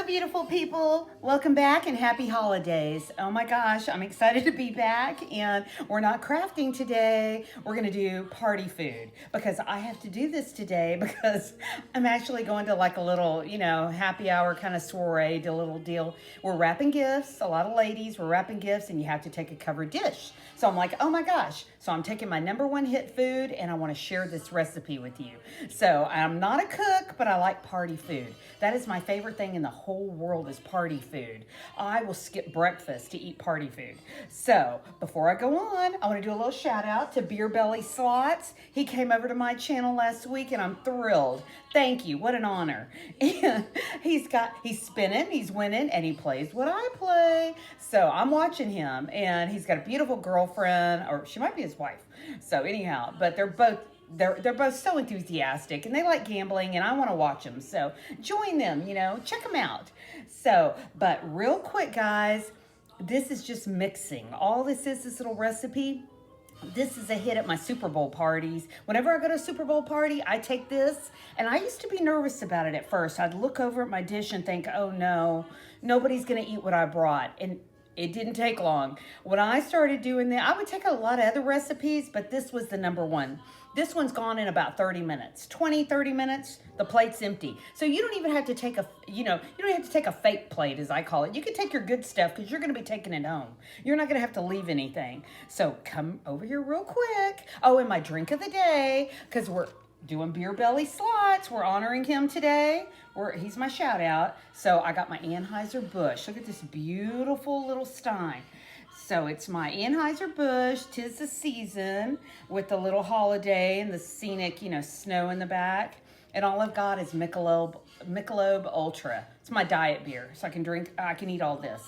beautiful people. Welcome back and happy holidays. Oh my gosh, I'm excited to be back, and we're not crafting today. We're going to do party food because I have to do this today because I'm actually going to like a little, happy hour kind of soiree, a little deal. We're wrapping gifts. A lot of ladies, we're wrapping gifts, and you have to take a covered dish. So I'm like, oh my gosh. So I'm taking my number one hit food and I want to share this recipe with you. So I'm not a cook, but I like party food. That is my favorite thing in the whole world is party food. I will skip breakfast to eat party food. So before I go on, I want to do a little shout out to Beer Belly Slots. He came over to my channel last week and I'm thrilled. Thank you. What an honor. And he's spinning, he's winning, and he plays what I play. So I'm watching him, and he's got a beautiful girlfriend, or she might be his wife. So anyhow, but they're both so enthusiastic, and they like gambling, and I want to watch them. So join them, check them out. So, but real quick, guys, this is just mixing. All this is this little recipe. This is a hit at my Super Bowl parties. Whenever I go to a Super Bowl party, I take this, and I used to be nervous about it at first. I'd look over at my dish and think, oh no, nobody's gonna eat what I brought. And it didn't take long. When I started doing that, I would take a lot of other recipes, but this was the number one. This one's gone in about 30 minutes, 20, 30 minutes, the plate's empty. So you don't even have to take you don't have to take a fake plate, as I call it. You can take your good stuff because you're going to be taking it home. You're not going to have to leave anything. So come over here real quick. Oh, and my drink of the day, because we're doing Beer Belly Slots. We're honoring him today. He's my shout out. So I got my Anheuser-Busch. Look at this beautiful little stein. So it's my Anheuser-Busch, 'tis the season, with the little holiday and the scenic, snow in the back. And all I've got is Michelob Ultra. It's my diet beer, so I can eat all this.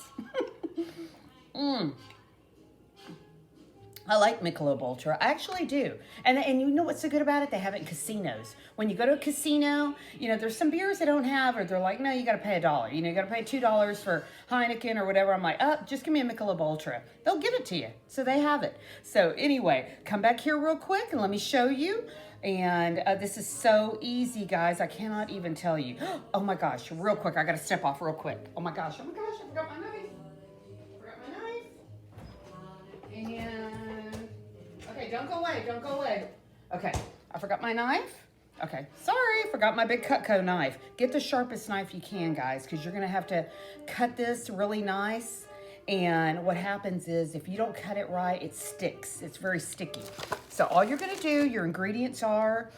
I like Michelob Ultra. I actually do. And you know what's so good about it? They have it in casinos. When you go to a casino, there's some beers they don't have, or they're like, no, you got to pay $1. You got to pay $2 for Heineken or whatever. I'm like, just give me a Michelob Ultra. They'll give it to you. So they have it. So anyway, come back here real quick and let me show you. And this is so easy, guys. I cannot even tell you. Oh my gosh, real quick. I got to step off real quick. Oh my gosh, I forgot my knife. And, okay, don't go away. Okay, I forgot my knife. Okay, sorry, forgot my big Cutco knife. Get the sharpest knife you can, guys, because you're going to have to cut this really nice. And what happens is if you don't cut it right, it sticks. It's very sticky. So all you're going to do, your ingredients are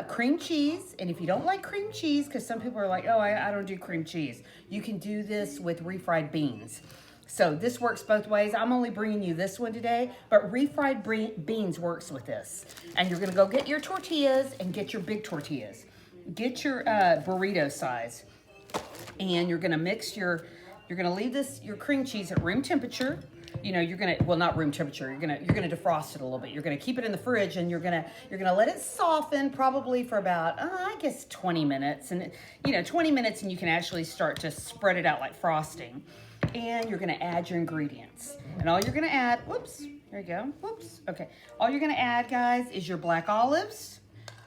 cream cheese. And if you don't like cream cheese, because some people are like, oh, I don't do cream cheese. You can do this with refried beans. So this works both ways. I'm only bringing you this one today, but refried beans works with this. And you're gonna go get your tortillas and get your big tortillas. Get your burrito size. And you're gonna you're gonna leave your cream cheese at room temperature. Not room temperature. You're gonna defrost it a little bit. You're gonna keep it in the fridge, and you're gonna let it soften probably for about, I guess 20 minutes. And 20 minutes, and you can actually start to spread it out like frosting. And you're going to add your ingredients. And all you're going to add, whoops, there you go, whoops, okay. All you're going to add, guys, is your black olives.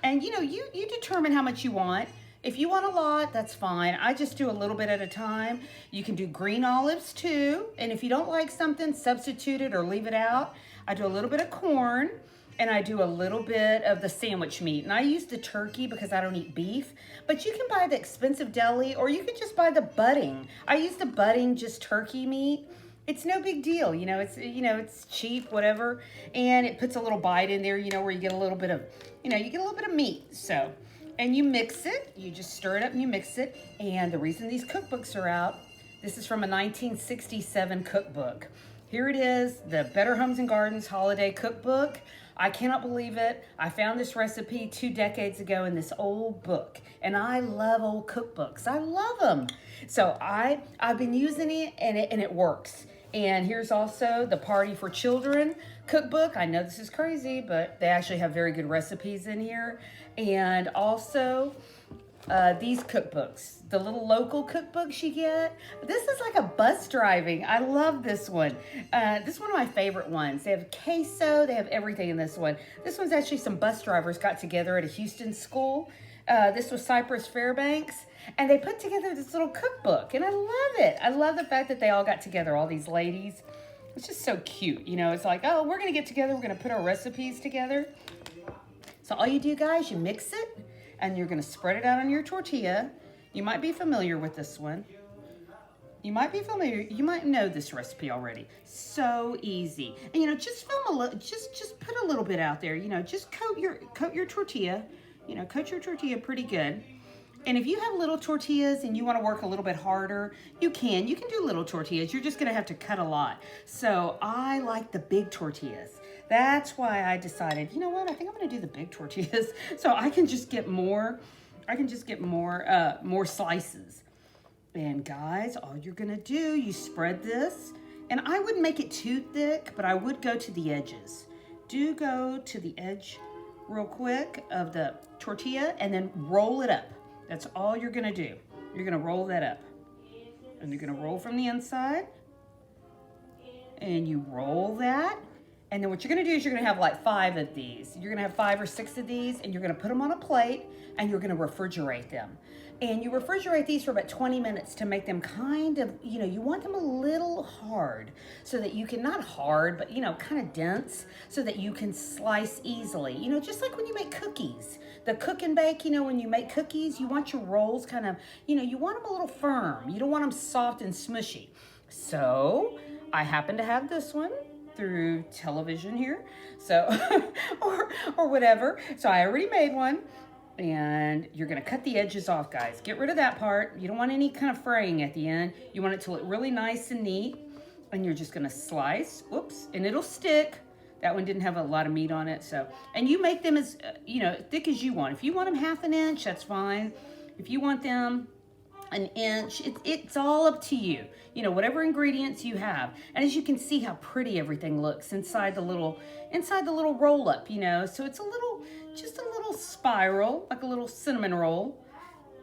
And, you determine how much you want. If you want a lot, that's fine. I just do a little bit at a time. You can do green olives, too. And if you don't like something, substitute it or leave it out. I do a little bit of corn. And I do a little bit of the sandwich meat. And I use the turkey because I don't eat beef. But you can buy the expensive deli, or you could just buy the budding. I use the budding just turkey meat. It's no big deal. It's cheap, whatever. And it puts a little bite in there, where you get a little bit of, meat. So, and you mix it. You just stir it up and you mix it. And the reason these cookbooks are out, this is from a 1967 cookbook. Here it is, the Better Homes and Gardens Holiday Cookbook. I cannot believe it. I found this recipe 2 decades ago in this old book, and I love old cookbooks. I love them. So I've been using it, and it works. And here's also the Party for Children cookbook. I know this is crazy, but they actually have very good recipes in here. And also these cookbooks, the little local cookbooks you get. This is like a bus driving. I love this one. This is one of my favorite ones. They have queso. They have everything in this one. This one's actually some bus drivers got together at a Houston school This was Cypress Fairbanks. And they put together this little cookbook. And I love it. I love the fact that they all got together, all these ladies. It's just so cute. You know, it's like, oh, we're going to get together. We're going to put our recipes together. So all you do, guys, you mix it. And you're going to spread it out on your tortilla. You might be familiar with this one. You might be familiar. You might know this recipe already. So easy. And you know, just film a little. Just put a little bit out there. You know, just coat your tortilla. You know, coat your tortilla pretty good. And if you have little tortillas and you want to work a little bit harder, you can. You can do little tortillas. You're just going to have to cut a lot. So I like the big tortillas. That's why I decided, you know what? I think I'm going to do the big tortillas so I can just get more. I can just get more slices. And guys, all you're gonna do, you spread this, and I wouldn't make it too thick, but I would go to the edges. Do go to the edge real quick of the tortilla and then roll it up. That's all you're gonna do. You're gonna roll that up. And you're gonna roll from the inside. And you roll that. And then what you're gonna do is you're gonna have like 5 of these. You're gonna have 5 or 6 of these, and you're gonna put them on a plate, and you're gonna refrigerate them. And you refrigerate these for about 20 minutes to make them kind of, you know, you want them a little hard so that you can, not hard, but, you know, kind of dense so that you can slice easily. You know, just like when you make cookies. The cook and bake, you know, when you make cookies, you want your rolls kind of, you know, you want them a little firm. You don't want them soft and smushy. So I happen to have this one through television here, so or whatever. So I already made one, and you're gonna cut the edges off, guys. Get rid of that part. You don't want any kind of fraying at the end. You want it to look really nice and neat, and you're just gonna slice. Whoops, and it'll stick. That one didn't have a lot of meat on it, so. And you make them as you know, thick as you want. If you want them 1/2 inch, that's fine. If you want them 1 inch, it's all up to you. You know, whatever ingredients you have. And as you can see how pretty everything looks inside the little roll up, you know. So it's just a little spiral, like a little cinnamon roll.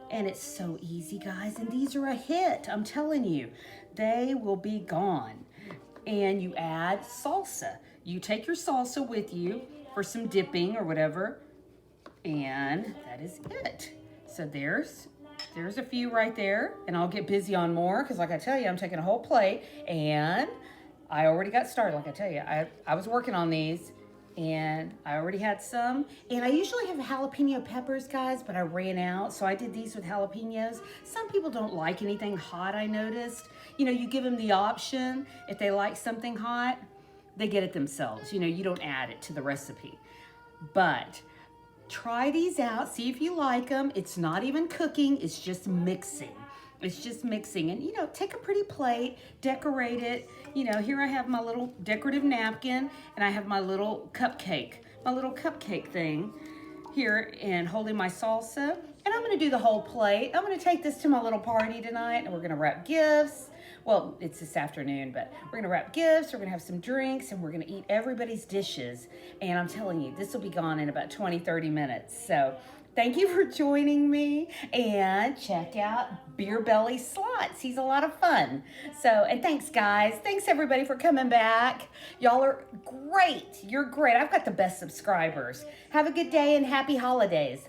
And it's so easy, guys. And these are a hit, I'm telling you. They will be gone. And you add salsa. You take your salsa with you for some dipping or whatever. And that is it. So there's a few right there, and I'll get busy on more because, like I tell you, I'm taking a whole plate, and I already got started. Like I tell you, I was working on these, and I already had some. And I usually have jalapeno peppers, guys, but I ran out, so I did these with jalapenos. Some people don't like anything hot, I noticed. You know, you give them the option. If they like something hot, they get it themselves. You know, you don't add it to the recipe. But try these out, see if you like them. It's not even cooking, it's just mixing. It's just mixing. And, you know, take a pretty plate, decorate it. You know, here I have my little decorative napkin, and I have my little cupcake thing here, and holding my salsa. And I'm gonna do the whole plate. I'm gonna take this to my little party tonight, and we're gonna wrap gifts. Well, it's this afternoon, but we're gonna wrap gifts, we're gonna have some drinks, and we're gonna eat everybody's dishes. And I'm telling you, this will be gone in about 20, 30 minutes. So thank you for joining me, and check out Beer Belly Slots. He's a lot of fun. So, and thanks, guys. Thanks, everybody, for coming back. Y'all are great. You're great. I've got the best subscribers. Have a good day and happy holidays.